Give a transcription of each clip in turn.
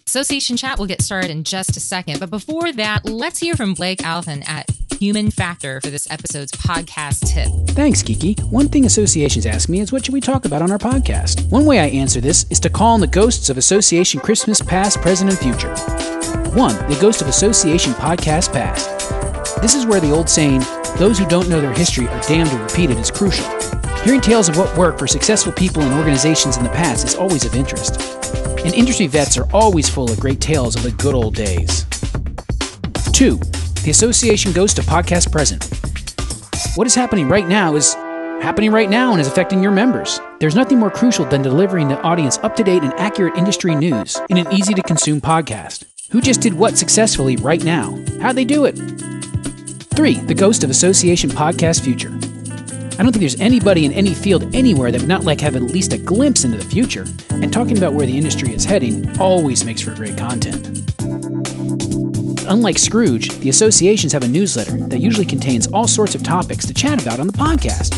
Association chat will get started in just a second, but before that, let's hear from Blake Allison at Human Factor for this episode's podcast tip. Thanks, Kiki. One thing associations ask me is what should we talk about on our podcast? One way I answer this is to call on the ghosts of association Christmas past, present, and future. 1. The ghost of association podcast past. This is where the old saying, those who don't know their history are damned to repeat it, is crucial. Hearing tales of what worked for successful people and organizations in the past is always of interest. And industry vets are always full of great tales of the good old days. 2. The association goes to podcast present. What is happening right now is happening right now and is affecting your members. There's nothing more crucial than delivering the audience up-to-date and accurate industry news in an easy-to-consume podcast. Who just did what successfully right now? How'd they do it? 3. The ghost of association podcast future. I don't think there's anybody in any field anywhere that would not like have at least a glimpse into the future, and talking about where the industry is heading always makes for great content. Unlike Scrooge, the associations have a newsletter that usually contains all sorts of topics to chat about on the podcast.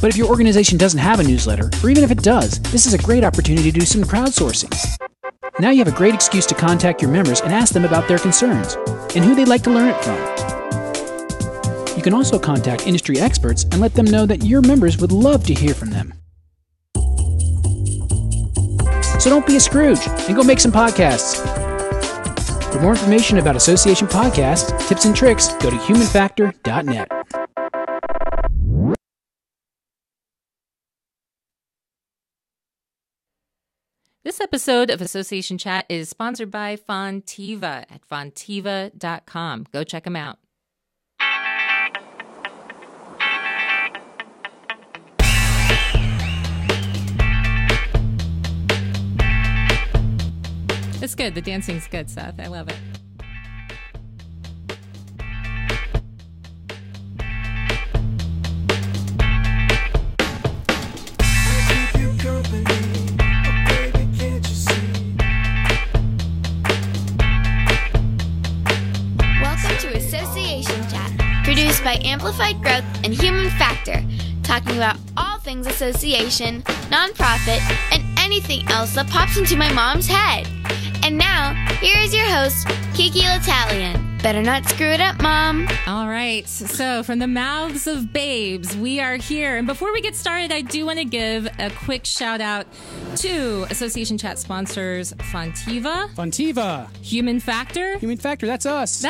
But if your organization doesn't have a newsletter, or even if it does, this is a great opportunity to do some crowdsourcing. Now you have a great excuse to contact your members and ask them about their concerns, and who they'd like to learn it from. You can also contact industry experts and let them know that your members would love to hear from them. So don't be a Scrooge and go make some podcasts. For more information about Association Podcasts, tips and tricks, go to humanfactor.net. This episode of Association Chat is sponsored by Fontiva at fontiva.com. Go check them out. It's good. The dancing's good, Seth. I love it. Welcome to Association Chat, produced by Amplified Growth and Human Factor, talking about all things association, nonprofit, and anything else that pops into my mom's head. And now, here is your host, Kiki L'Italian. Better not screw it up, Mom. All right. So from the mouths of babes, we are here. And before we get started, I do want to give a quick shout out to Association Chat sponsors Fontiva, Human Factor, that's us.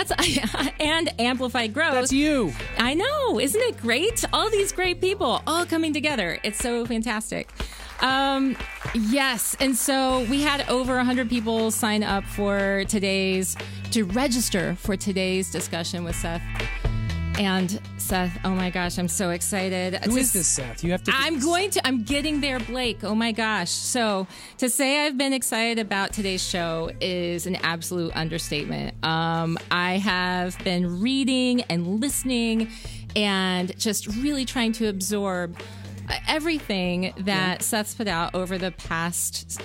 And Amplified Growth. That's you. I know. Isn't it great? All these great people all coming together. It's so fantastic. Yes. And so we had over 100 people sign up to register for today's discussion with Seth. And Seth, oh my gosh, I'm so excited. Who is this Seth? You have to. I'm getting there, Blake. Oh my gosh. So to say I've been excited about today's show is an absolute understatement. I have been reading and listening and just really trying to absorb everything that Seth's put out over the past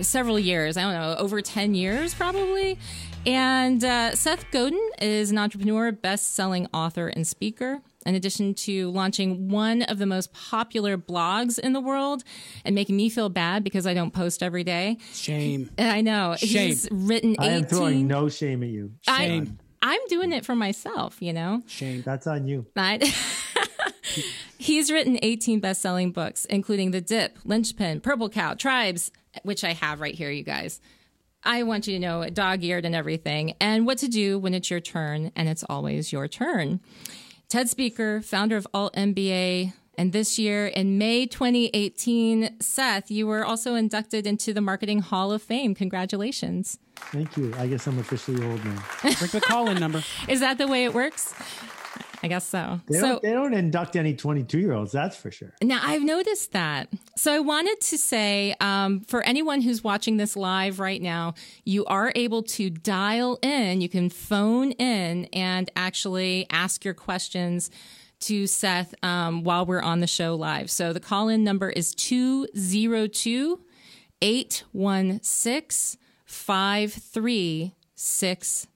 several years. I don't know, over 10 years probably. And Seth Godin is an entrepreneur, best-selling author, and speaker. In addition to launching one of the most popular blogs in the world and making me feel bad because I don't post every day. Shame. I know. Shame. He's written 18... I am throwing no shame at you. Shame. I'm doing it for myself, you know? Shame. That's on you. He's written 18 best-selling books, including The Dip, Lynchpin, Purple Cow, Tribes, which I have right here, you guys. I want you to know, dog-eared and everything, and what to do when it's your turn, and it's always your turn. TED speaker, founder of Alt MBA, and this year, in May 2018, Seth, you were also inducted into the Marketing Hall of Fame. Congratulations. Thank you. I guess I'm officially old now. Break the call-in number. Is that the way it works? I guess so. They don't induct any 22-year-olds, that's for sure. Now, I've noticed that. So I wanted to say, for anyone who's watching this live right now, you are able to dial in. You can phone in and actually ask your questions to Seth while we're on the show live. So the call-in number is 202-816-5367.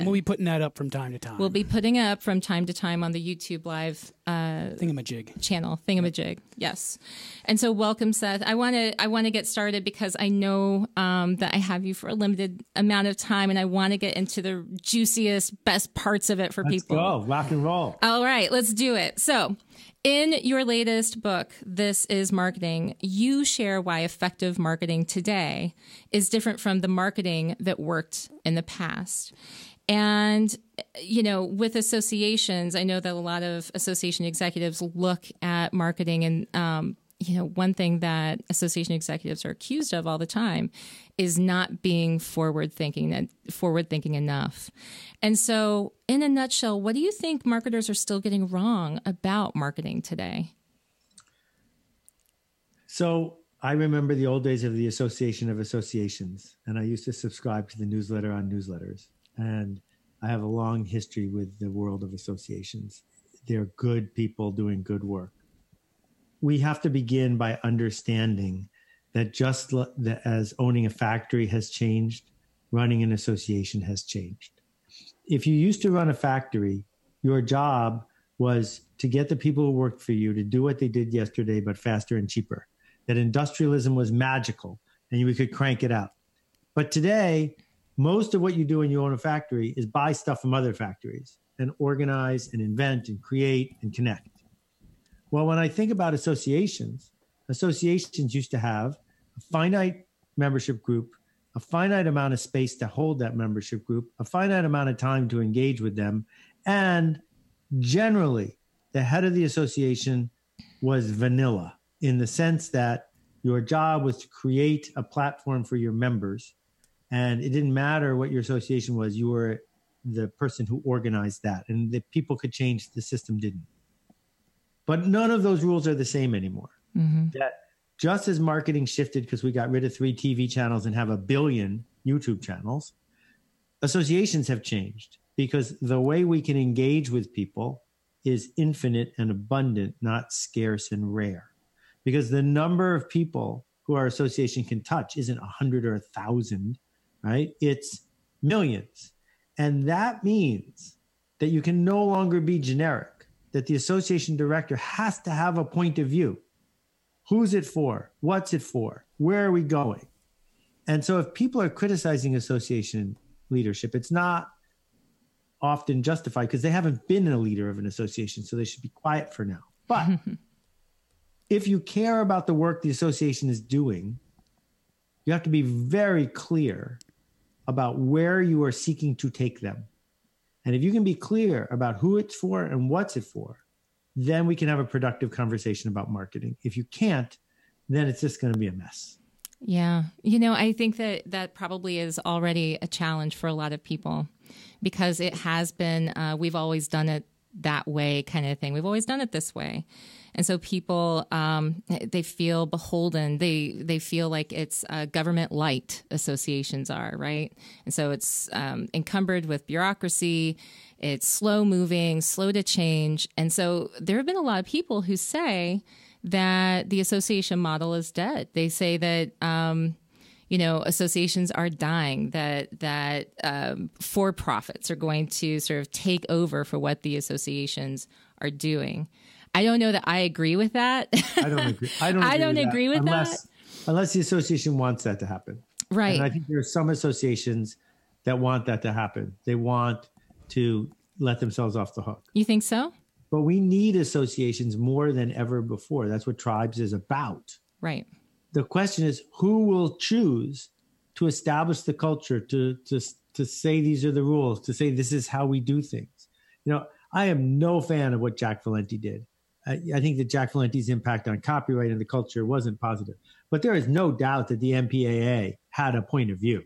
We'll be putting that up from time to time. We'll be putting it up from time to time on the YouTube live Thingamajig channel. Thingamajig, yes. And so, welcome, Seth. I want to get started because I know that I have you for a limited amount of time, and I want to get into the juiciest, best parts of it for people. Let's go, rock and roll. All right, let's do it. So, in your latest book, This is Marketing, you share why effective marketing today is different from the marketing that worked in the past. And, you know, with associations, I know that a lot of association executives look at marketing and, you know, one thing that association executives are accused of all the time is not being forward thinking enough. And so, in a nutshell, what do you think marketers are still getting wrong about marketing today? So I remember the old days of the Association of Associations, and I used to subscribe to the newsletter on newsletters. And I have a long history with the world of associations. They're good people doing good work. We have to begin by understanding that just as owning a factory has changed, running an association has changed. If you used to run a factory, your job was to get the people who worked for you to do what they did yesterday, but faster and cheaper. That industrialism was magical and you could crank it out. But today, most of what you do when you own a factory is buy stuff from other factories and organize and invent and create and connect. Well, when I think about associations used to have a finite membership group, a finite amount of space to hold that membership group, a finite amount of time to engage with them, and generally, the head of the association was vanilla in the sense that your job was to create a platform for your members, and it didn't matter what your association was, you were the person who organized that, and the people could change, the system didn't. But none of those rules are the same anymore. Mm-hmm. That just as marketing shifted because we got rid of 3 TV channels and have 1 billion YouTube channels, associations have changed because the way we can engage with people is infinite and abundant, not scarce and rare. Because the number of people who our association can touch isn't 100 or 1,000, right? It's millions. And that means that you can no longer be generic, that the association director has to have a point of view. Who's it for? What's it for? Where are we going? And so if people are criticizing association leadership, it's not often justified because they haven't been a leader of an association, so they should be quiet for now. But if you care about the work the association is doing, you have to be very clear about where you are seeking to take them. And if you can be clear about who it's for and what's it for, then we can have a productive conversation about marketing. If you can't, then it's just going to be a mess. Yeah. I think that probably is already a challenge for a lot of people because it has been, we've always done it that way kind of thing. We've always done it this way. And so people, they feel beholden. They feel like it's government light associations are, right? And so it's encumbered with bureaucracy. It's slow moving, slow to change. And so there have been a lot of people who say that the association model is dead. They say that, associations are dying, that for-profits are going to sort of take over for what the associations are doing. I don't know that I agree with that. I don't agree. I don't agree with that. Unless the association wants that to happen. Right. And I think there are some associations that want that to happen. They want to let themselves off the hook. You think so? But we need associations more than ever before. That's what Tribes is about. Right. The question is, who will choose to establish the culture, to say these are the rules, to say this is how we do things? I am no fan of what Jack Valenti did. I think that Jack Valenti's impact on copyright and the culture wasn't positive. But there is no doubt that the MPAA had a point of view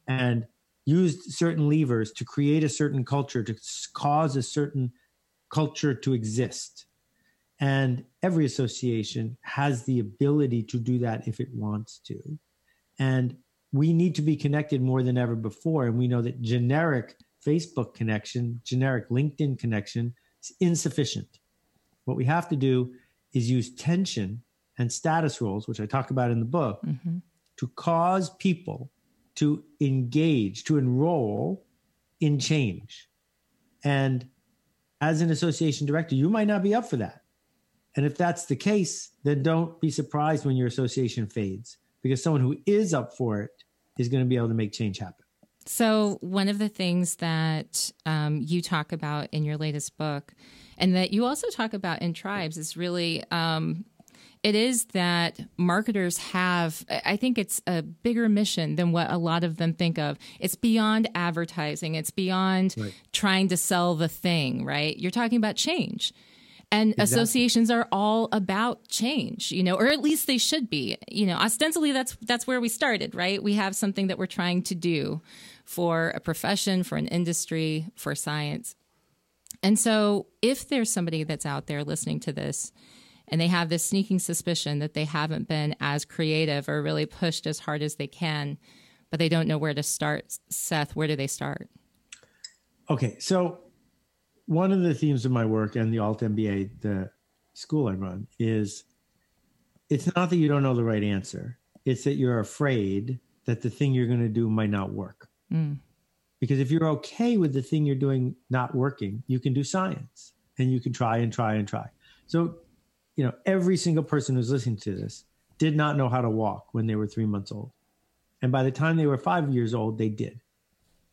and used certain levers to create a certain culture, to cause a certain culture to exist. And every association has the ability to do that if it wants to. And we need to be connected more than ever before. And we know that generic Facebook connection, generic LinkedIn connection is insufficient. What we have to do is use tension and status roles, which I talk about in the book, to cause people to engage, to enroll in change. And as an association director, you might not be up for that. And if that's the case, then don't be surprised when your association fades, because someone who is up for it is going to be able to make change happen. So one of the things that you talk about in your latest book, and that you also talk about in Tribes, is really it is that marketers have, I think it's a bigger mission than what a lot of them think of. It's beyond advertising. It's beyond trying to sell the thing, right? You're talking about change. And associations are all about change, or at least they should be. Ostensibly, that's where we started, right? We have something that we're trying to do for a profession, for an industry, for science. And so if there's somebody that's out there listening to this and they have this sneaking suspicion that they haven't been as creative or really pushed as hard as they can, but they don't know where to start, Seth, where do they start? Okay, so one of the themes of my work and the Alt MBA, the school I run, is it's not that you don't know the right answer. It's that you're afraid that the thing you're going to do might not work. Because if you're okay with the thing you're doing not working, you can do science and you can try and try and try. So, every single person who's listening to this did not know how to walk when they were 3 months old. And by the time they were 5 years old, they did.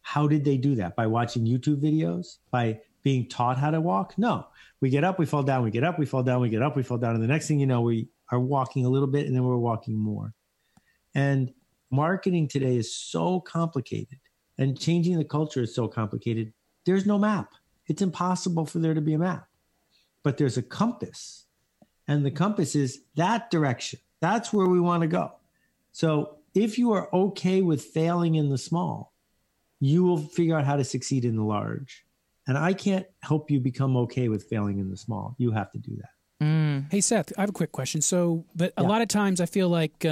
How did they do that? By watching YouTube videos? By being taught how to walk? No. We get up, we fall down, we get up, we fall down, we get up, we fall down. And the next thing you know, we are walking a little bit and then we're walking more. And marketing today is so complicated and changing the culture is so complicated. There's no map. It's impossible for there to be a map. But there's a compass. And the compass is that direction. That's where we want to go. So if you are okay with failing in the small, you will figure out how to succeed in the large. And I can't help you become okay with failing in the small. You have to do that. Hey, Seth, I have a quick question. But a lot of times I feel like,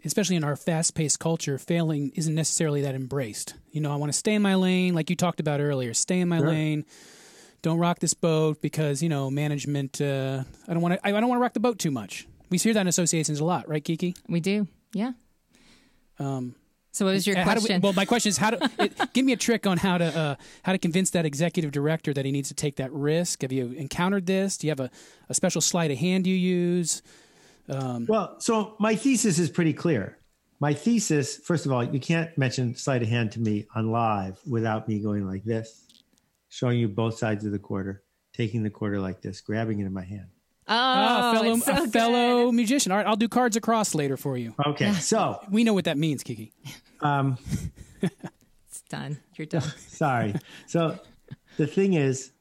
especially in our fast-paced culture, failing isn't necessarily that embraced. I want to stay in my lane, like you talked about earlier, stay in my lane. Don't rock this boat because, management, I don't want to rock the boat too much. We hear that in associations a lot, right, Kiki? We do, yeah. So what was your question? My question is, give me a trick on how to convince that executive director that he needs to take that risk. Have you encountered this? Do you have a special sleight of hand you use? Well, so my thesis is pretty clear. My thesis, first of all, you can't mention sleight of hand to me on live without me going like this, showing you both sides of the quarter, taking the quarter like this, grabbing it in my hand. Fellow musician. All right, I'll do cards across later for you. Okay, so we know what that means, Kiki. It's done. You're done. Sorry. So the thing is,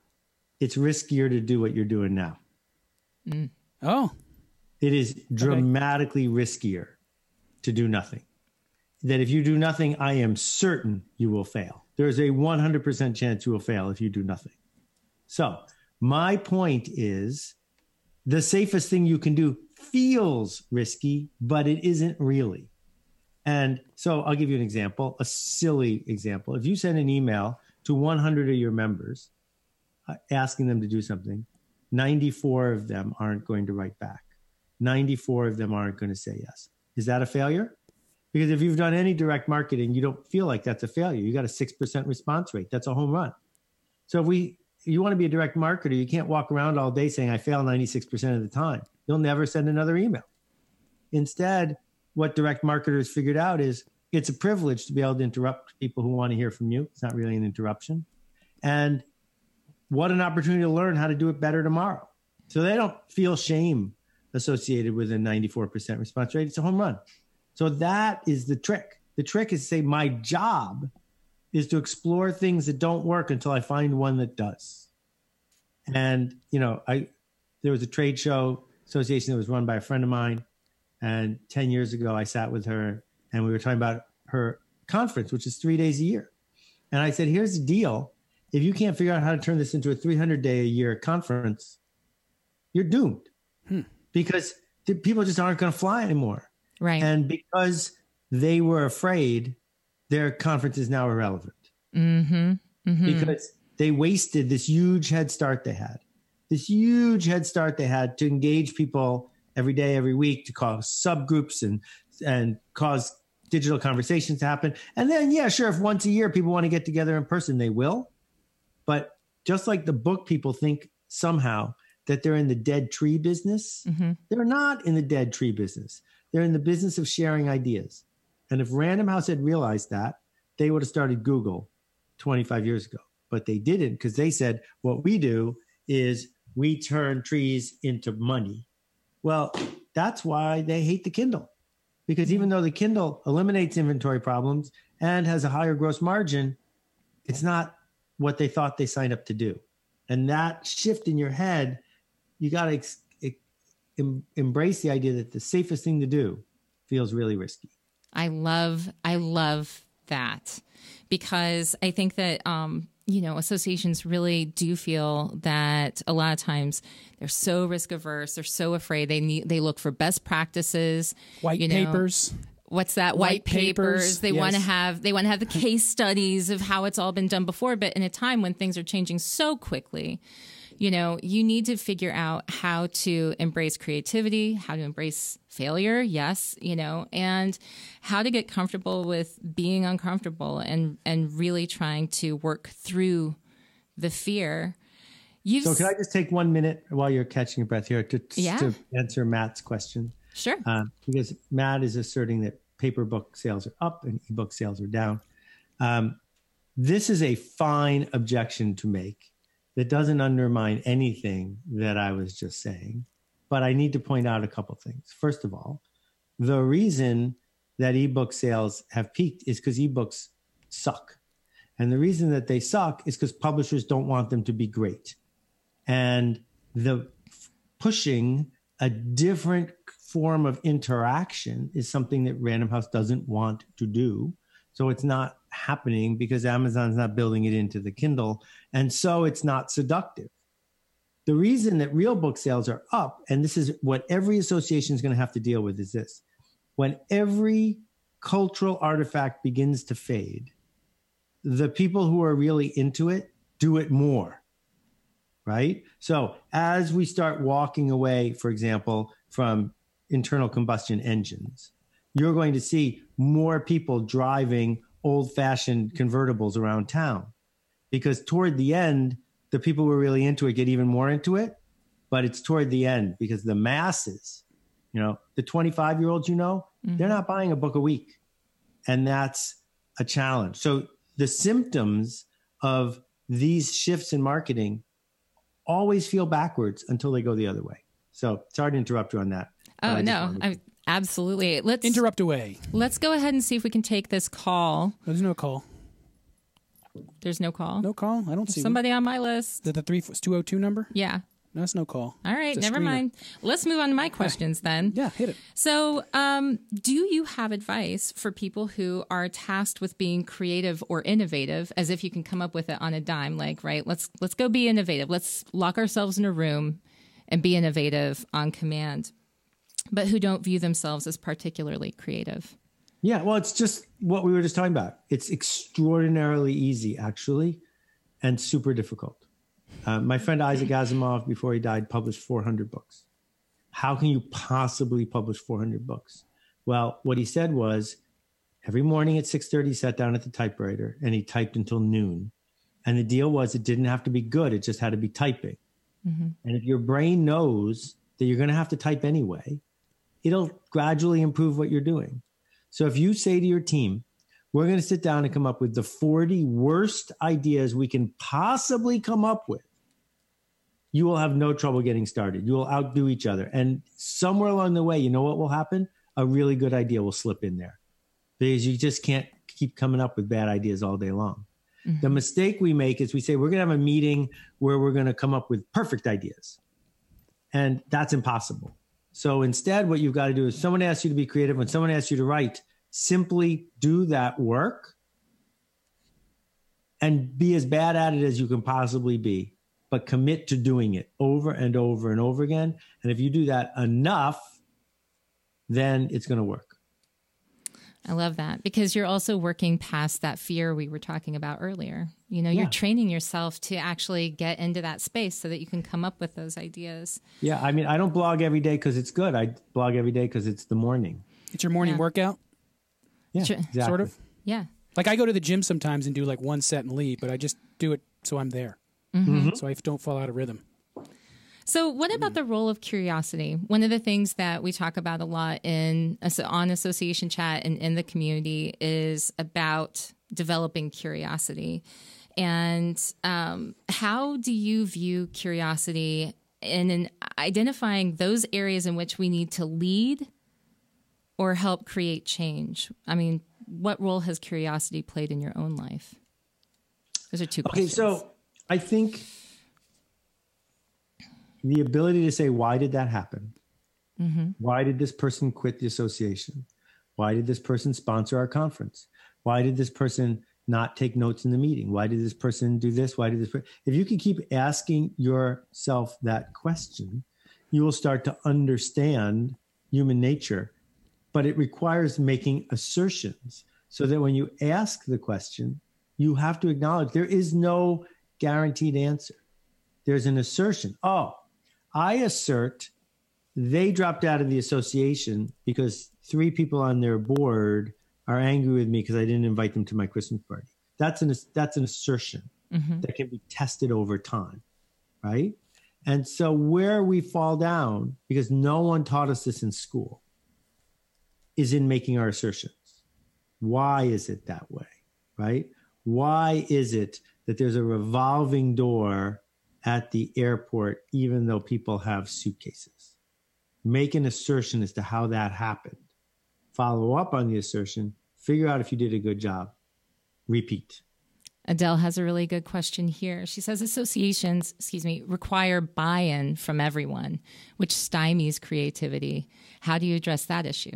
it's riskier to do what you're doing now. Oh. It is dramatically riskier to do nothing. That if you do nothing, I am certain you will fail. There's a 100% chance you will fail if you do nothing. So my point is, the safest thing you can do feels risky, but it isn't really. And so I'll give you an example, a silly example. If you send an email to 100 of your members asking them to do something, 94 of them aren't going to write back. 94 of them aren't going to say yes. Is that a failure? Because if you've done any direct marketing, you don't feel like that's a failure. You got a 6% response rate. That's a home run. So if you want to be a direct marketer, you can't walk around all day saying, I fail 96% of the time. You'll never send another email. Instead, what direct marketers figured out is it's a privilege to be able to interrupt people who want to hear from you. It's not really an interruption. And what an opportunity to learn how to do it better tomorrow. So they don't feel shame associated with a 94% response rate. It's a home run. So that is the trick. The trick is to say, my job is to explore things that don't work until I find one that does. And, there was a trade show association that was run by a friend of mine. And 10 years ago, I sat with her and we were talking about her conference, which is 3 days a year. And I said, here's the deal. If you can't figure out how to turn this into a 300-day-a-year conference, you're doomed. Because people just aren't going to fly anymore. Right. And because they were afraid, their conference is now irrelevant. Because they wasted this huge head start they had. This huge head start they had to engage people every day, every week, to cause subgroups and cause digital conversations to happen. And then, yeah, sure, if once a year people want to get together in person, they will. But just like the book people think somehow that they're in the dead tree business, they're not in the dead tree business. They're in the business of sharing ideas. And if Random House had realized that, they would have started Google 25 years ago. But they didn't, because they said, what we do is we turn trees into money. Well, that's why they hate the Kindle. Because even though the Kindle eliminates inventory problems and has a higher gross margin, it's not what they thought they signed up to do. And that shift in your head, you got to embrace the idea that the safest thing to do feels really risky. I love that, because I think that, associations really do feel that a lot of times they're so risk averse. They're so afraid. They look for best practices, white papers. What's that? White papers. They want to have the case studies of how it's all been done before. But in a time when things are changing so quickly, you need to figure out how to embrace creativity, how to embrace failure, yes, and how to get comfortable with being uncomfortable and really trying to work through the fear. So can I just take 1 minute while you're catching your breath here to answer Matt's question? Sure. Because Matt is asserting that paper book sales are up and ebook sales are down. This is a fine objection to make that doesn't undermine anything that I was just saying. But I need to point out a couple things. First of all, the reason that ebook sales have peaked is because ebooks suck. And the reason that they suck is because publishers don't want them to be great. And the pushing a different form of interaction is something that Random House doesn't want to do. So it's not happening because Amazon's not building it into the Kindle. And so it's not seductive. The reason that real book sales are up, and this is what every association is going to have to deal with, is this. When every cultural artifact begins to fade, the people who are really into it do it more, right? So as we start walking away, for example, from internal combustion engines, you're going to see more people driving old-fashioned convertibles around town, because toward the end, the people who are really into it get even more into it, but it's toward the end because the masses The 25-year-olds, they're not buying a book a week. And that's a challenge. So the symptoms of these shifts in marketing always feel backwards until they go the other way. So sorry to interrupt you on that. Oh, no, absolutely. Let's interrupt away. Let's go ahead and see if we can take this call. There's no call. There's no call? No call? I don't see somebody on my list. The 202 number? Yeah. No, that's no call. All right, never mind. Let's move on to my questions then. Yeah, hit it. So, do you have advice for people who are tasked with being creative or innovative, as if you can come up with it on a dime? Like, right, let's go be innovative. Let's lock ourselves in a room and be innovative on command, but who don't view themselves as particularly creative? Yeah, well, it's just what we were just talking about. It's extraordinarily easy, actually, and super difficult. My friend Isaac Asimov, before he died, published 400 books. How can you possibly publish 400 books? Well, what he said was every morning at 6:30, he sat down at the typewriter and he typed until noon. And the deal was it didn't have to be good. It just had to be typing. Mm-hmm. And if your brain knows that you're going to have to type anyway, it'll gradually improve what you're doing. So if you say to your team, we're going to sit down and come up with the 40 worst ideas we can possibly come up with, you will have no trouble getting started. You will outdo each other. And somewhere along the way, you know what will happen? A really good idea will slip in there because you just can't keep coming up with bad ideas all day long. Mm-hmm. The mistake we make is we say, we're going to have a meeting where we're going to come up with perfect ideas. And that's impossible. So instead, what you've got to do is someone asks you to be creative. When someone asks you to write, simply do that work and be as bad at it as you can possibly be, but commit to doing it over and over and over again. And if you do that enough, then it's going to work. I love that because you're also working past that fear we were talking about earlier. You're training yourself to actually get into that space so that you can come up with those ideas. Yeah. I mean, I don't blog every day because it's good. I blog every day because it's the morning. It's your morning workout? Yeah, exactly. Sort of. Yeah. Like I go to the gym sometimes and do like one set and leave, but I just do it so I'm there. Mm-hmm. So I don't fall out of rhythm. So what about the role of curiosity? One of the things that we talk about a lot on Association Chat and in the community is about developing curiosity. And how do you view curiosity in identifying those areas in which we need to lead or help create change? I mean, what role has curiosity played in your own life? Those are two questions. Okay, so I think the ability to say, why did that happen? Mm-hmm. Why did this person quit the association? Why did this person sponsor our conference? Why did this person not take notes in the meeting? Why did this person do this? Why did this? If you can keep asking yourself that question, you will start to understand human nature. But it requires making assertions so that when you ask the question, you have to acknowledge there is no guaranteed answer. There's an assertion. Oh, I assert they dropped out of the association because 3 people on their board are angry with me because I didn't invite them to my Christmas party. That's an assertion that can be tested over time, right? And so where we fall down, because no one taught us this in school, is in making our assertions. Why is it that way, right? Why is it that there's a revolving door at the airport, even though people have suitcases? Make an assertion as to how that happened. Follow up on the assertion. Figure out if you did a good job. Repeat. Adele has a really good question here. She says associations, require buy-in from everyone, which stymies creativity. How do you address that issue?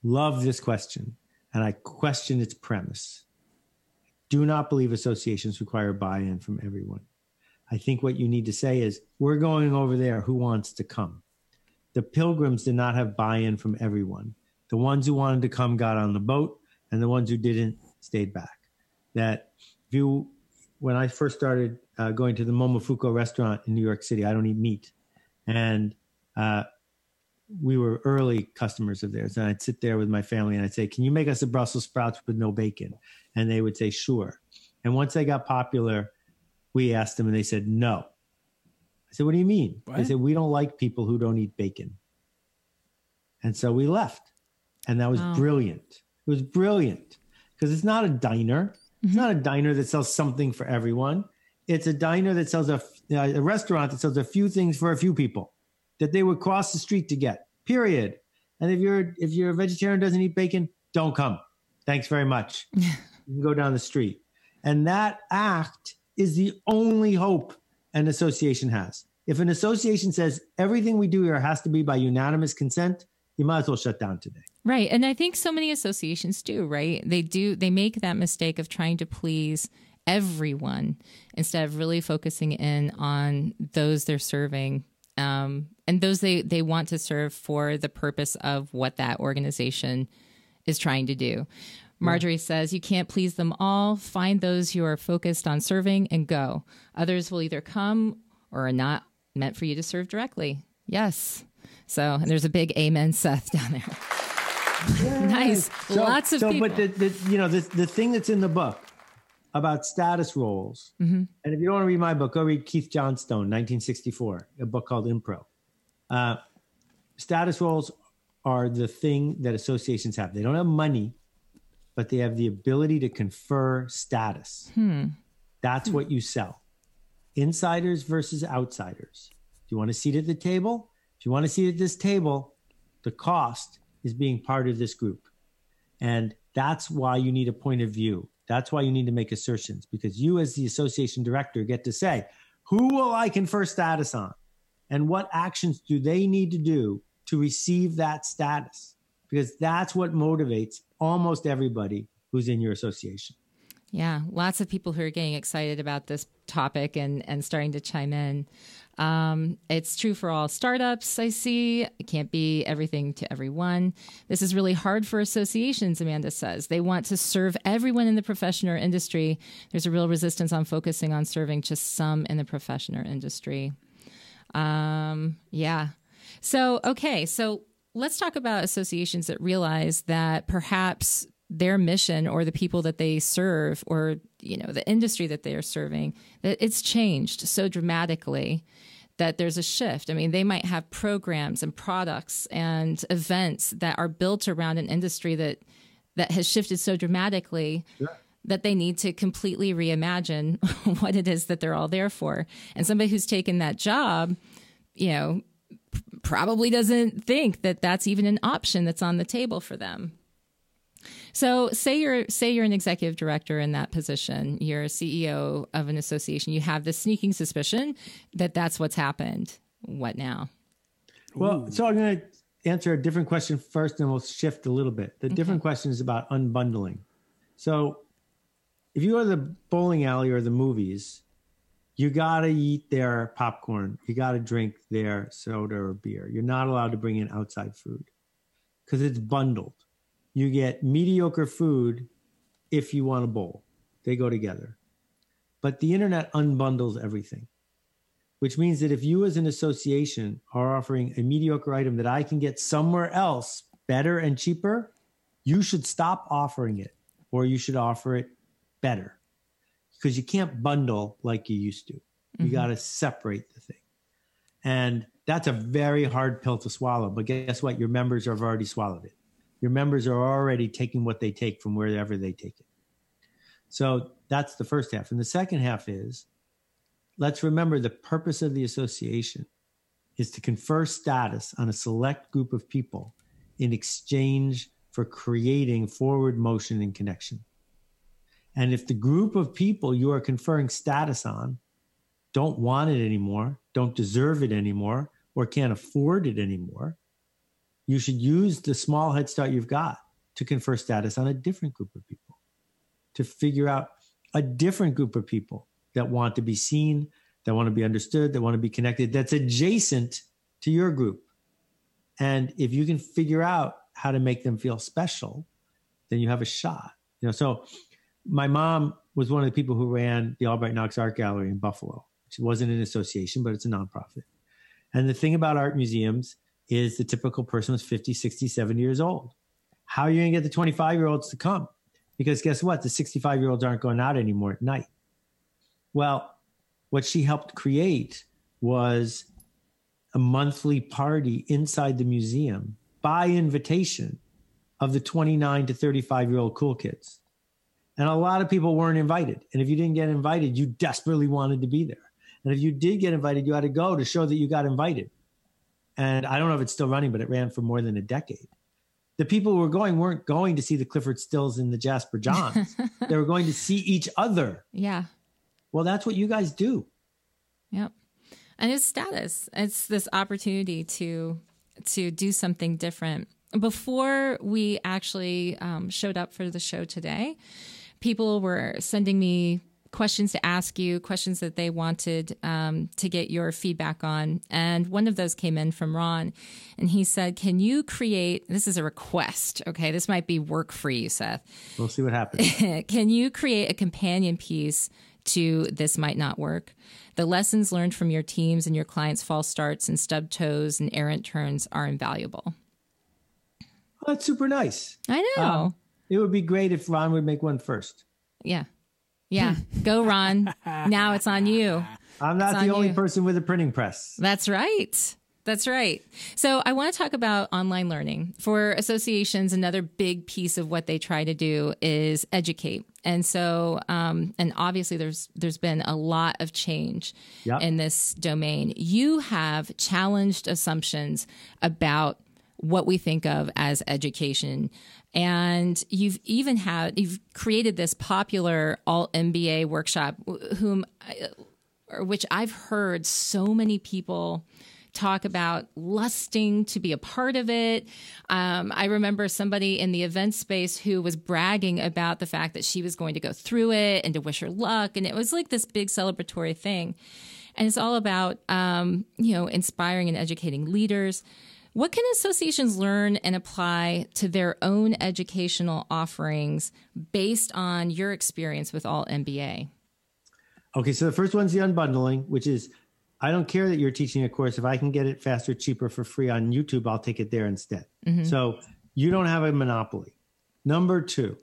Love this question, and I question its premise. Do not believe associations require buy-in from everyone. I think what you need to say is, we're going over there. Who wants to come? The Pilgrims did not have buy-in from everyone. The ones who wanted to come got on the boat, and the ones who didn't stayed back. When I first started going to the Momofuku restaurant in New York City, I don't eat meat. And we were early customers of theirs. And I'd sit there with my family and I'd say, can you make us a Brussels sprouts with no bacon? And they would say, sure. And once they got popular, we asked them and they said, no. I said, what do you mean? What? They said, we don't like people who don't eat bacon. And so we left. And that was brilliant. It was brilliant because it's not a diner. It's not a diner that sells something for everyone. It's a diner that sells a restaurant that sells a few things for a few people that they would cross the street to get, period. And if you're a vegetarian who doesn't eat bacon, don't come. Thanks very much. You can go down the street. And that act is the only hope an association has. If an association says everything we do here has to be by unanimous consent, you might as well shut down today. Right. And I think so many associations do, right? They make that mistake of trying to please everyone instead of really focusing in on those they're serving, and those they want to serve for the purpose of what that organization is trying to do. Marjorie says, you can't please them all. Find those you are focused on serving and go. Others will either come or are not meant for you to serve directly. Yes. So, and there's a big amen, Seth, down there. Yes. Nice. Lots of people. But the thing that's in the book about status roles, and if you don't want to read my book, go read Keith Johnstone, 1964, a book called Impro. Status roles are the thing that associations have. They don't have money, but they have the ability to confer status. That's what you sell. Insiders versus outsiders. Do you want a seat at the table? If you want a seat at this table, the cost is being part of this group. And that's why you need a point of view. That's why you need to make assertions, because you as the association director get to say, who will I confer status on? And what actions do they need to do to receive that status? Because that's what motivates almost everybody who's in your association. Yeah, lots of people who are getting excited about this topic and starting to chime in. It's true for all startups, I see. It can't be everything to everyone. This is really hard for associations, Amanda says. They want to serve everyone in the profession or industry. There's a real resistance on focusing on serving just some in the profession or industry. Yeah. So let's talk about associations that realize that perhaps their mission or the people that they serve or, the industry that they are serving, that it's changed so dramatically that there's a shift. I mean, they might have programs and products and events that are built around an industry that has shifted so dramatically that they need to completely reimagine what it is that they're all there for. And somebody who's taken that job, probably doesn't think that that's even an option that's on the table for them. So say you're an executive director in that position, you're a CEO of an association, you have this sneaking suspicion that that's what's happened. What now? Well, so I'm going to answer a different question first, and we'll shift a little bit. The different question is about unbundling. So if you go to the bowling alley or the movies, you got to eat their popcorn. You got to drink their soda or beer. You're not allowed to bring in outside food because it's bundled. You get mediocre food if you want to bowl. They go together. But the internet unbundles everything, which means that if you as an association are offering a mediocre item that I can get somewhere else better and cheaper, you should stop offering it, or you should offer it better, because you can't bundle like you used to. You got to separate the thing. And that's a very hard pill to swallow. But guess what? Your members have already swallowed it. Your members are already taking what they take from wherever they take it. So that's the first half. And the second half is, let's remember the purpose of the association is to confer status on a select group of people in exchange for creating forward motion and connection. And if the group of people you are conferring status on don't want it anymore, don't deserve it anymore, or can't afford it anymore, you should use the small head start you've got to confer status on a different group of people, to figure out a different group of people that want to be seen, that want to be understood, that want to be connected, that's adjacent to your group. And if you can figure out how to make them feel special, then you have a shot. So my mom was one of the people who ran the Albright Knox Art Gallery in Buffalo, which wasn't an association, but it's a nonprofit. And the thing about art museums is the typical person was 50, 60, 70 years old. How are you going to get the 25-year-olds to come? Because guess what? The 65-year-olds aren't going out anymore at night. Well, what she helped create was a monthly party inside the museum by invitation of the 29 to 35-year-old cool kids. And a lot of people weren't invited. And if you didn't get invited, you desperately wanted to be there. And if you did get invited, you had to go to show that you got invited. And I don't know if it's still running, but it ran for more than a decade. The people who were going weren't going to see the Clifford Stills and the Jasper Johns. They were going to see each other. Yeah. Well, that's what you guys do. Yep. And it's status. It's this opportunity to do something different. Before we actually showed up for the show today, people were sending me questions to ask you, questions that they wanted to get your feedback on. And one of those came in from Ron. And he said, can you create, this is a request, okay? This might be work for you, Seth. We'll see what happens. Can you create a companion piece to This Might Not Work? The lessons learned from your teams and your clients' false starts and stub toes and errant turns are invaluable. Oh, that's super nice. I know. It would be great if Ron would make one first. Yeah. Yeah. Go, Ron. Now it's on you. I'm not the only person with a printing press. That's right. That's right. So I want to talk about online learning. For associations, another big piece of what they try to do is educate. And so, and obviously there's been a lot of change in this domain. You have challenged assumptions about what we think of as education. And you've created this popular alt MBA workshop, which I've heard so many people talk about lusting to be a part of it. I remember somebody in the event space who was bragging about the fact that she was going to go through it and to wish her luck. And it was like this big celebratory thing. And it's all about, inspiring and educating leaders. What can associations learn and apply to their own educational offerings based on your experience with Alt MBA? Okay, so the first one's the unbundling, which is, I don't care that you're teaching a course. If I can get it faster, cheaper, for free on YouTube, I'll take it there instead. Mm-hmm. So you don't have a monopoly. Number two,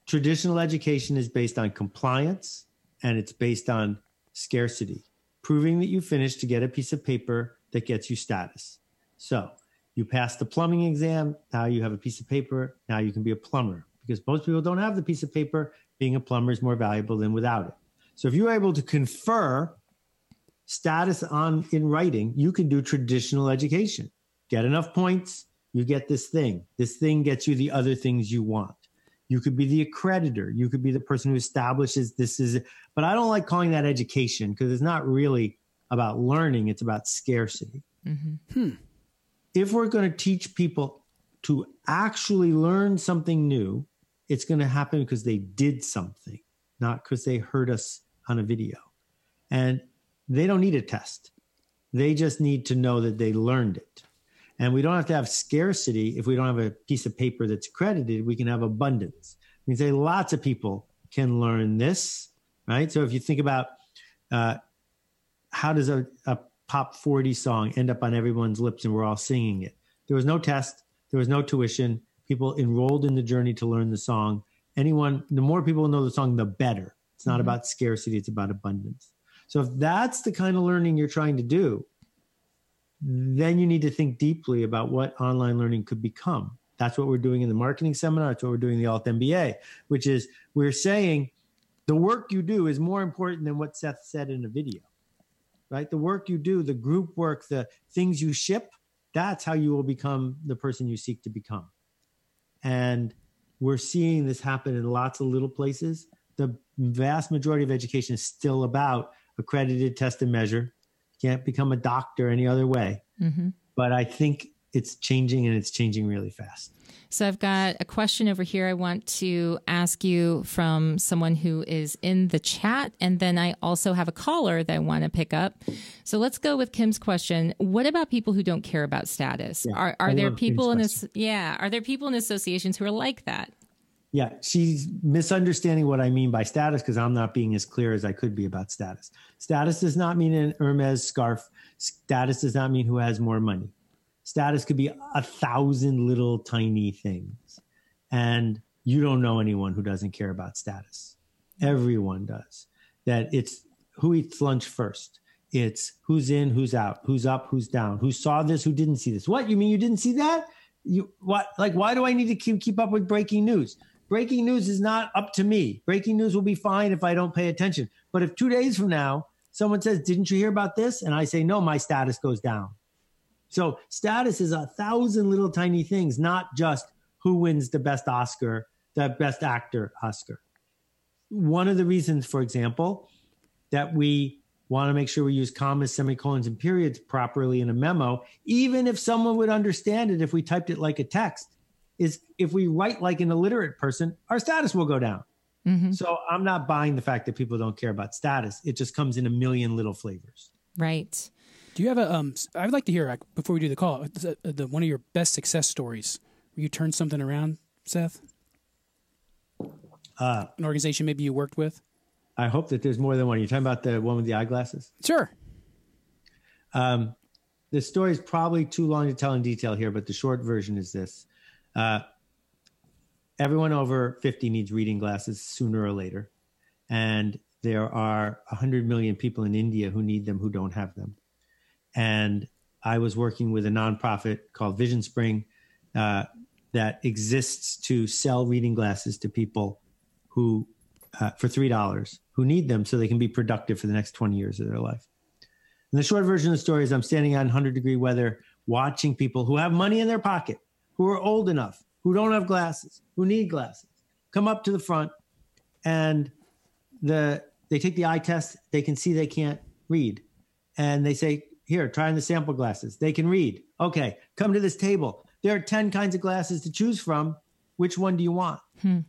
traditional education is based on compliance and it's based on scarcity, proving that you finished to get a piece of paper that gets you status. So you pass the plumbing exam. Now you have a piece of paper. Now you can be a plumber, because most people don't have the piece of paper. Being a plumber is more valuable than without it. So if you're able to confer status in writing, you can do traditional education. Get enough points, you get this thing. This thing gets you the other things you want. You could be the accreditor. You could be the person who establishes this is it. But I don't like calling that education, because it's not really about learning. It's about scarcity. Mm-hmm. If we're going to teach people to actually learn something new, it's going to happen because they did something, not because they heard us on a video. And they don't need a test. They just need to know that they learned it. And we don't have to have scarcity. If we don't have a piece of paper that's accredited, we can have abundance. We can say lots of people can learn this, right? So if you think about how does a Pop 40 song end up on everyone's lips and we're all singing it? There was no test. There was no tuition. People enrolled in the journey to learn the song. The more people know the song, the better. It's not about scarcity. It's about abundance. So if that's the kind of learning you're trying to do, then you need to think deeply about what online learning could become. That's what we're doing in the marketing seminar. That's what we're doing in the Alt MBA, which is we're saying the work you do is more important than what Seth said in a video, right? The work you do, the group work, the things you ship, that's how you will become the person you seek to become. And we're seeing this happen in lots of little places. The vast majority of education is still about accredited, test and measure. You can't become a doctor any other way. Mm-hmm. But I think it's changing, and it's changing really fast. So I've got a question over here I want to ask you from someone who is in the chat. And then I also have a caller that I want to pick up. So let's go with Kim's question. What about people who don't care about status? Yeah, are there people in this? Yeah. Are there people in associations who are like that? Yeah. She's misunderstanding what I mean by status, because I'm not being as clear as I could be about status. Status does not mean an Hermes scarf. Status does not mean who has more money. Status could be 1,000 little tiny things. And you don't know anyone who doesn't care about status. Everyone does. That it's who eats lunch first. It's who's in, who's out, who's up, who's down, who saw this, who didn't see this. What, you mean you didn't see that? Why do I need to keep up with breaking news? Breaking news is not up to me. Breaking news will be fine if I don't pay attention. But if 2 days from now, someone says, didn't you hear about this? And I say, no, my status goes down. So status is 1,000 little tiny things, not just who wins the best Oscar, the best actor Oscar. One of the reasons, for example, that we want to make sure we use commas, semicolons, and periods properly in a memo, even if someone would understand it if we typed it like a text, is if we write like an illiterate person, our status will go down. Mm-hmm. So I'm not buying the fact that people don't care about status. It just comes in a million little flavors. Right. Do you have I would like to hear, before we do the call, one of your best success stories where you turned something around, Seth? An organization maybe you worked with? I hope that there's more than one. You're talking about the one with the eyeglasses? Sure. The story is probably too long to tell in detail here, but the short version is this. Everyone over 50 needs reading glasses sooner or later. And there are 100 million people in India who need them who don't have them. And I was working with a nonprofit called Vision Spring that exists to sell reading glasses to people who, for $3, who need them so they can be productive for the next 20 years of their life. And the short version of the story is I'm standing out in 100-degree weather watching people who have money in their pocket, who are old enough, who don't have glasses, who need glasses, come up to the front, and they take the eye test. They can see they can't read. And they say, here, try on the sample glasses. They can read. Okay, come to this table. There are 10 kinds of glasses to choose from. Which one do you want? And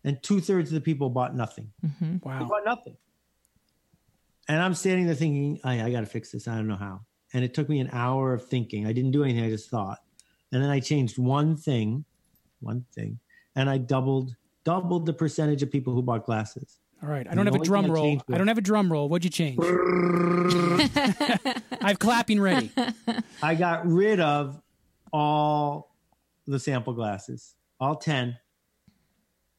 2/3 of the people bought nothing. Mm-hmm. Wow. They bought nothing. And I'm standing there thinking, I got to fix this. I don't know how. And it took me an hour of thinking. I didn't do anything. I just thought. And then I changed one thing, and I doubled the percentage of people who bought glasses. All right. I don't have a drum roll. What'd you change? I have clapping ready. I got rid of all the sample glasses, all 10.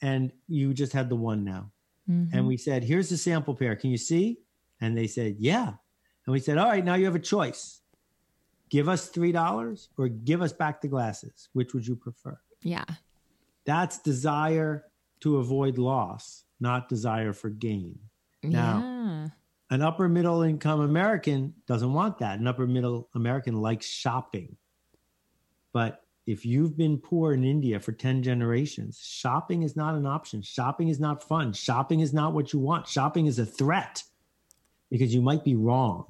And you just had the one now. Mm-hmm. And we said, here's the sample pair. Can you see? And they said, yeah. And we said, all right, now you have a choice. Give us $3 or give us back the glasses. Which would you prefer? Yeah. That's desire to avoid loss, not desire for gain. Now, an upper middle income American doesn't want that. An upper middle American likes shopping. But if you've been poor in India for 10 generations, shopping is not an option. Shopping is not fun. Shopping is not what you want. Shopping is a threat because you might be wrong.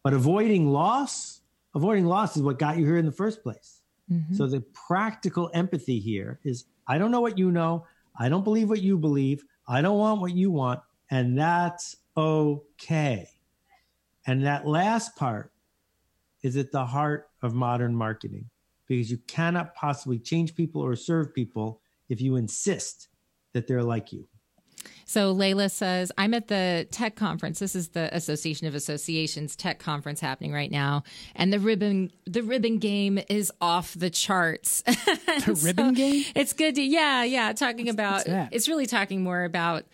But avoiding loss is what got you here in the first place. Mm-hmm. So the practical empathy here is, I don't know what you know. I don't believe what you believe. I don't want what you want. And that's okay. And that last part is at the heart of modern marketing, because you cannot possibly change people or serve people if you insist that they're like you. So Layla says, I'm at the tech conference. This is the Association of Associations tech conference happening right now. And the ribbon game is off the charts. The ribbon game? It's good to, talking about, it's really talking more about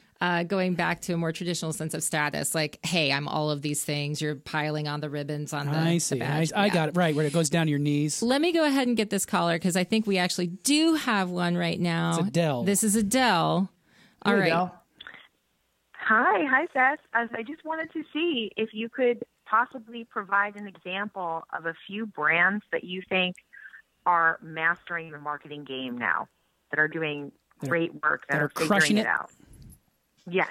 going back to a more traditional sense of status. Like, hey, I'm all of these things. You're piling on the ribbons on the badge. I got it. Right, where it goes down to your knees. Let me go ahead and get this caller because I think we actually do have one right now. It's Adele. This is Adele. All right. Adele. Hi, Seth. I just wanted to see if you could possibly provide an example of a few brands that you think are mastering the marketing game now, that are doing great work, that are figuring it out. Yes.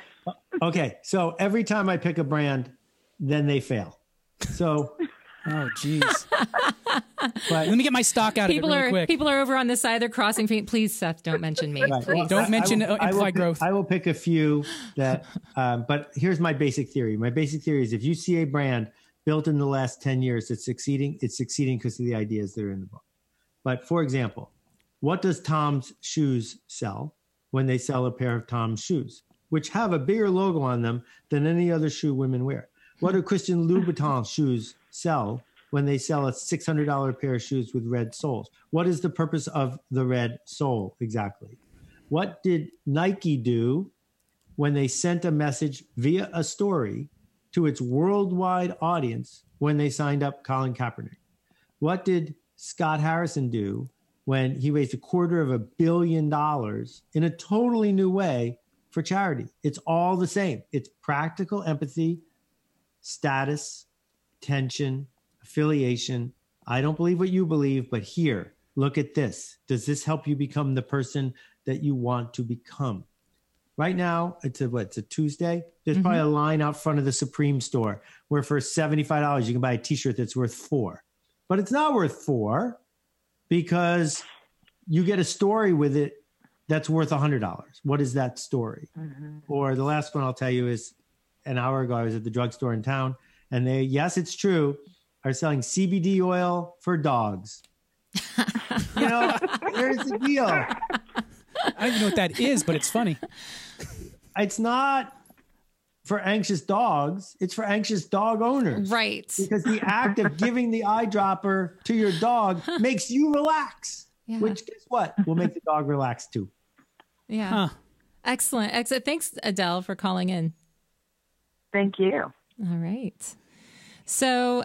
Okay. So every time I pick a brand, then they fail. So. Oh, geez. Let me get my stock out of it really quick. People are over on this side. They're crossing. Please, Seth, don't mention me. Right. Please. Don't mention Amplify Growth. I will pick a few that, but here's my basic theory. My basic theory is if you see a brand built in the last 10 years that's succeeding, it's succeeding because of the ideas that are in the book. But for example, what does Tom's Shoes sell when they sell a pair of Tom's shoes, which have a bigger logo on them than any other shoe women wear? What do Christian Louboutin shoes sell when they sell a $600 pair of shoes with red soles? What is the purpose of the red sole exactly? What did Nike do when they sent a message via a story to its worldwide audience when they signed up Colin Kaepernick? What did Scott Harrison do when he raised $250 million in a totally new way for charity? It's all the same. It's practical empathy, status, tension, affiliation. I don't believe what you believe, but here, look at this. Does this help you become the person that you want to become? Right now, it's a Tuesday. There's probably a line out front of the Supreme store where for $75, you can buy a t-shirt that's worth $4. But it's not worth $4 because you get a story with it that's worth $100. What is that story? Or the last one I'll tell you is an hour ago, I was at the drugstore in town, and they, yes, it's true, are selling CBD oil for dogs. Here's the deal. I don't even know what that is, but it's funny. It's not for anxious dogs. It's for anxious dog owners. Right. Because the act of giving the eyedropper to your dog makes you relax, which guess what? Will make the dog relax too. Yeah. Huh. Excellent. Thanks, Adele, for calling in. Thank you. All right. So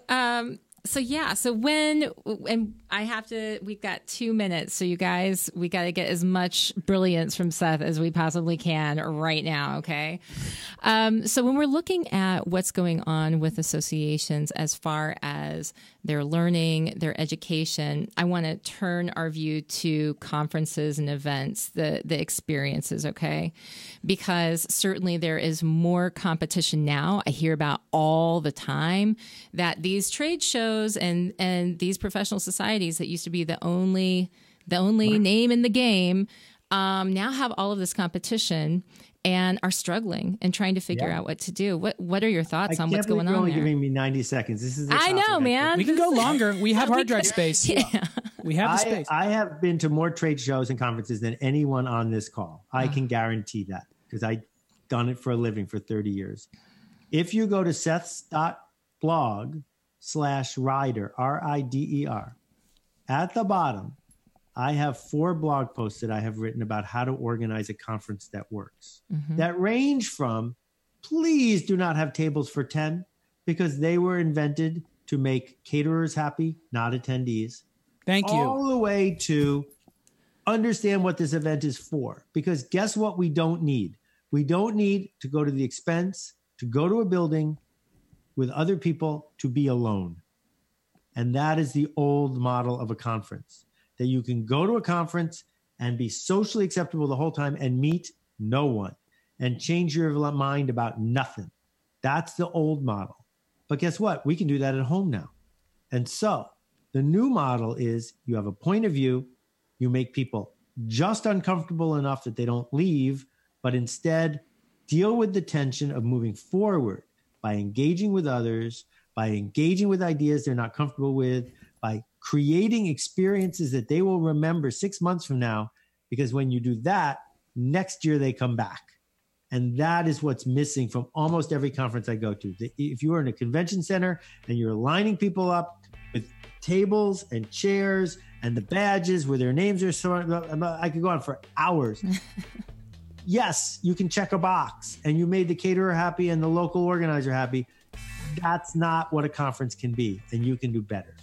we've got 2 minutes. So you guys, we got to get as much brilliance from Seth as we possibly can right now. Okay. So when we're looking at what's going on with associations as far as their learning, their education, I want to turn our view to conferences and events, the experiences. Okay. Because certainly there is more competition now. I hear about all the time that these trade shows and these professional societies that used to be the only name in the game now have all of this competition and are struggling and trying to figure out what to do. What are your thoughts on what's going on? You're only there? giving me 90 seconds. This is I know, man. We can go longer. We have hard drive space. Yeah. We have the space. I have been to more trade shows and conferences than anyone on this call. I can guarantee that because I've done it for a living for 30 years. If you go to Seth's.blog/rider, RIDER, at the bottom, I have 4 blog posts that I have written about how to organize a conference that works. That range from, please do not have tables for 10 because they were invented to make caterers happy, not attendees. Thank you. All the way to understand what this event is for. Because guess what we don't need? We don't need to go to the expense to go to a building with other people to be alone. And that is the old model of a conference. That you can go to a conference and be socially acceptable the whole time and meet no one and change your mind about nothing. That's the old model. But guess what? We can do that at home now. And so the new model is you have a point of view, you make people just uncomfortable enough that they don't leave, but instead deal with the tension of moving forward by engaging with others, by engaging with ideas they're not comfortable with, by creating experiences that they will remember 6 months from now, because when you do that, next year they come back. And that is what's missing from almost every conference I go to. If you are in a convention center and you're lining people up with tables and chairs and the badges where their names are sorted, I could go on for hours. Yes, you can check a box and you made the caterer happy and the local organizer happy. That's not what a conference can be, and you can do better.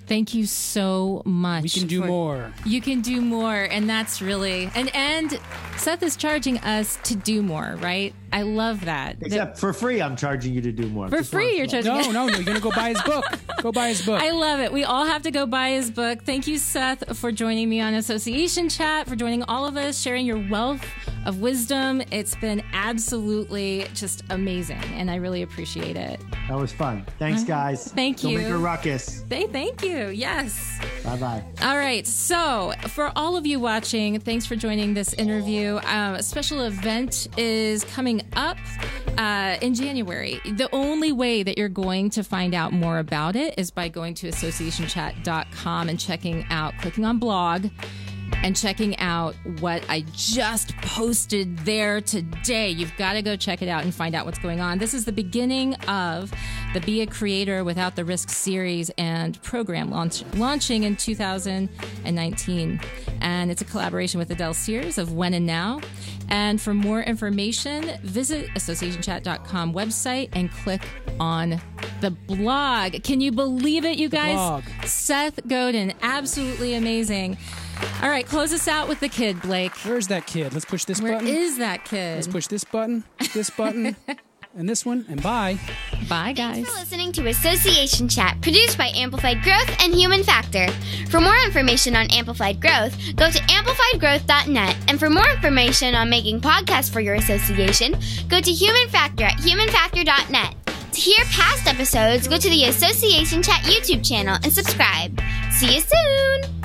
Thank you so much. We can do more. You can do more, and that's really and Seth is charging us to do more, right? I love that. Except for free, I'm charging you to do more. For free, you're charging. No, you're gonna go buy his book. Go buy his book. I love it. We all have to go buy his book. Thank you, Seth, for joining me on Association Chat, for joining all of us, sharing your wealth of wisdom. It's been absolutely just amazing, and I really appreciate it. That was fun. Thanks, guys. Thank you. Don't make a ruckus. Thank you. Yes. Bye-bye. All right. So for all of you watching, thanks for joining this interview. A special event is coming up in January. The only way that you're going to find out more about it is by going to associationchat.com and clicking on blog. and checking out what I just posted there today. You've got to go check it out and find out what's going on. This is the beginning of the Be a Creator Without the Risk series and program launching in 2019. And it's a collaboration with Adele Sears of When and Now. And for more information, visit associationchat.com website and click on the blog. Can you believe it, you guys? Blog. Seth Godin, absolutely amazing. All right, close us out with the kid, Blake. Where's that kid? Let's push this Where button. Where is that kid? Let's push this button, and this one, and bye. Bye, guys. Thanks for listening to Association Chat, produced by Amplified Growth and Human Factor. For more information on Amplified Growth, go to amplifiedgrowth.net. And for more information on making podcasts for your association, go to Human Factor at humanfactor.net. To hear past episodes, go to the Association Chat YouTube channel and subscribe. See you soon!